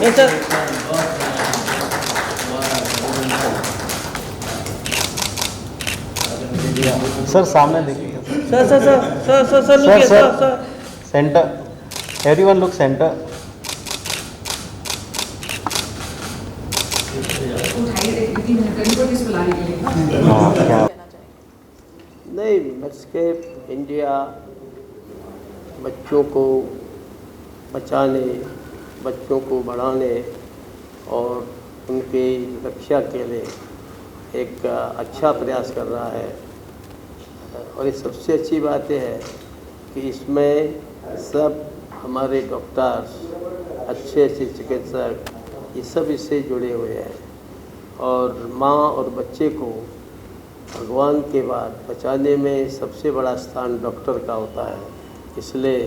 Yes, sir. Sir सामने देखिए Sir, look sir here, sir sir. Centre everyone look centre हाँ क्या नहीं, मेडस्केप इंडिया बच्चों को बचाने, बच्चों को बढ़ाने और उनकी रक्षा के लिए एक अच्छा प्रयास कर रहा है। और ये सबसे अच्छी बात यह है कि इसमें सब हमारे डॉक्टर्स, अच्छे अच्छे चिकित्सक, ये सब इससे जुड़े हुए हैं। और माँ और बच्चे को भगवान के बाद बचाने में सबसे बड़ा स्थान डॉक्टर का होता है। इसलिए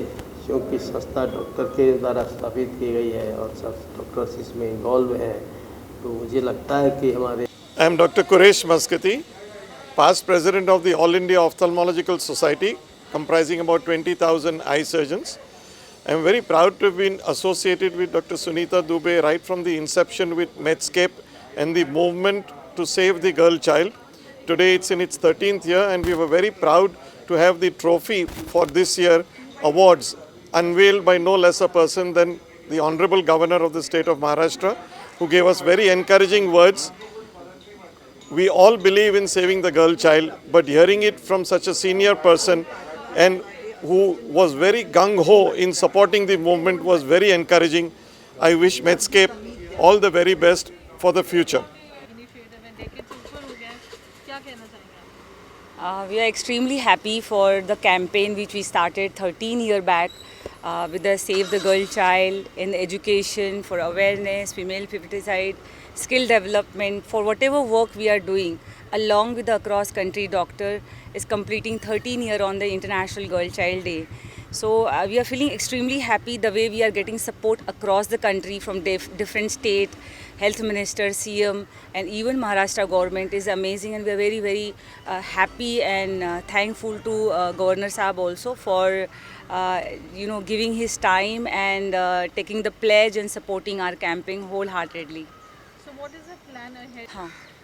क्योंकि संस्था डॉक्टर के द्वारा स्थापित की गई है और सब डॉक्टर्स इसमें इन्वॉल्व हैं, तो मुझे लगता है कि हमारे I am Dr. Quresh Maskati, past president of the All India Ophthalmological Society, comprising about 20,000 eye surgeons. I am very proud to have been associated with Dr. Sunita Dubey right from the inception with Medscape and the movement to save the girl child. Today it's in its 13th year and we were very proud to have the trophy for this year awards unveiled by no less a person than the Honorable Governor of the state of Maharashtra, who gave us very encouraging words. We all believe in saving the girl child, but hearing it from such a senior person and who was very gung-ho in supporting the movement was very encouraging. I wish Medscape all the very best for the future. Initiative है देख के तो ऊपर हो गया है, क्या कहना चाहेंगे आप? We are extremely happy for the campaign which we started 13 years back with the Save the Girl Child in education, for awareness, female femicide, skill development, for whatever work we are doing. Along with the across country doctor is completing 13 years on the International Girl Child Day. So we are feeling extremely happy the way we are getting support across the country from different state, health minister, CM, and even Maharashtra government is amazing, and we are very, very happy and thankful to Governor Saab also for giving his time and taking the pledge and supporting our campaign wholeheartedly. So what is the plan ahead?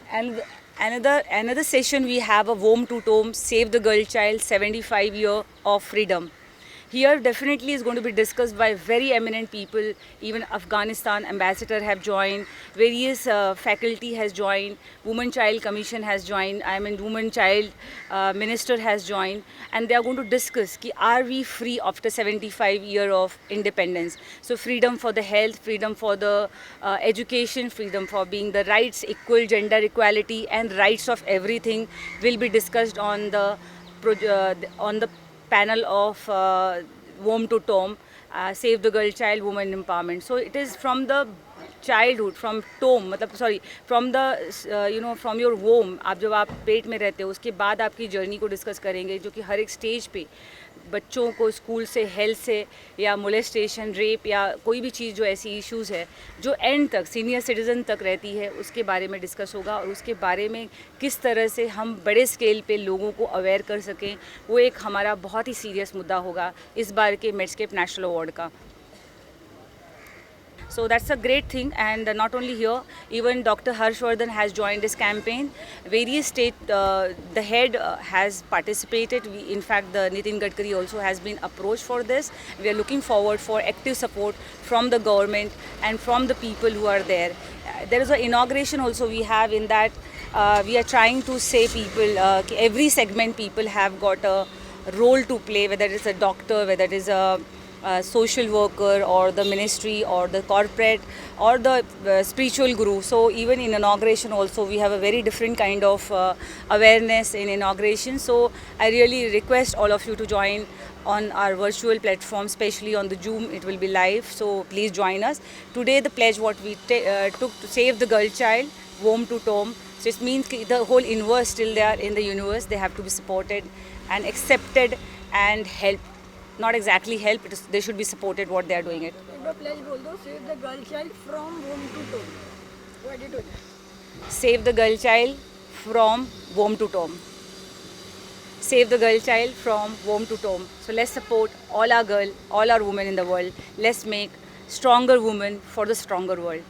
And another session we have a Womb to Tomb Save the Girl Child 75 Year of Freedom. Here definitely is going to be discussed by very eminent people. Even Afghanistan ambassador have joined, various faculty has joined, Women Child Commission has joined, Women Child Minister has joined, and they are going to discuss ki are we free after 75 year of independence. So freedom for the health, freedom for the education, freedom for being the rights, equal gender equality and rights of everything will be discussed on the panel of Womb to Tomb, Save the Girl Child, Women Empowerment. So it is from the childhood, from tomb, from the from your womb, आप जब आप पेट में रहते हो उसके बाद आपकी journey को डिस्कस करेंगे, जो कि हर एक स्टेज पे बच्चों को स्कूल से, हेल्थ से, या मोलेस्टेशन, रेप या कोई भी चीज़ जो ऐसी इश्यूज़ है जो एंड तक सीनियर सिटीज़न तक रहती है, उसके बारे में डिस्कस होगा। और उसके बारे में किस तरह से हम बड़े स्केल पे लोगों को अवेयर कर सकें, वो एक हमारा बहुत ही सीरियस मुद्दा होगा इस बार के मेडस्केप नेशनल अवार्ड का। So that's a great thing, and not only here, even Dr. Harshvardhan has joined this campaign. Various state, the head has participated. In fact, the Nitin Gadkari also has been approached for this. We are looking forward for active support from the government and from the people who are there. There is an inauguration also we have in that we are trying to say people, every segment people have got a role to play, whether it's a doctor, whether it is a social worker or the ministry or the corporate or the spiritual guru. So even in inauguration also we have a very different kind of awareness in inauguration. So I really request all of you to join on our virtual platform, especially on the Zoom. It will be live, so please join us. Today the pledge what we took to save the girl child, Womb to Tomb. So it means the whole universe still there in the universe, they have to be supported and accepted and helped. Not exactly help, they should be supported what they are doing it. pledge बोल दो, save the girl child from womb to tomb. What did you do? Save the girl child from womb to tomb. Save the girl child from womb to tomb. So let's support all our girl, all our women in the world. Let's make stronger woman for the stronger world.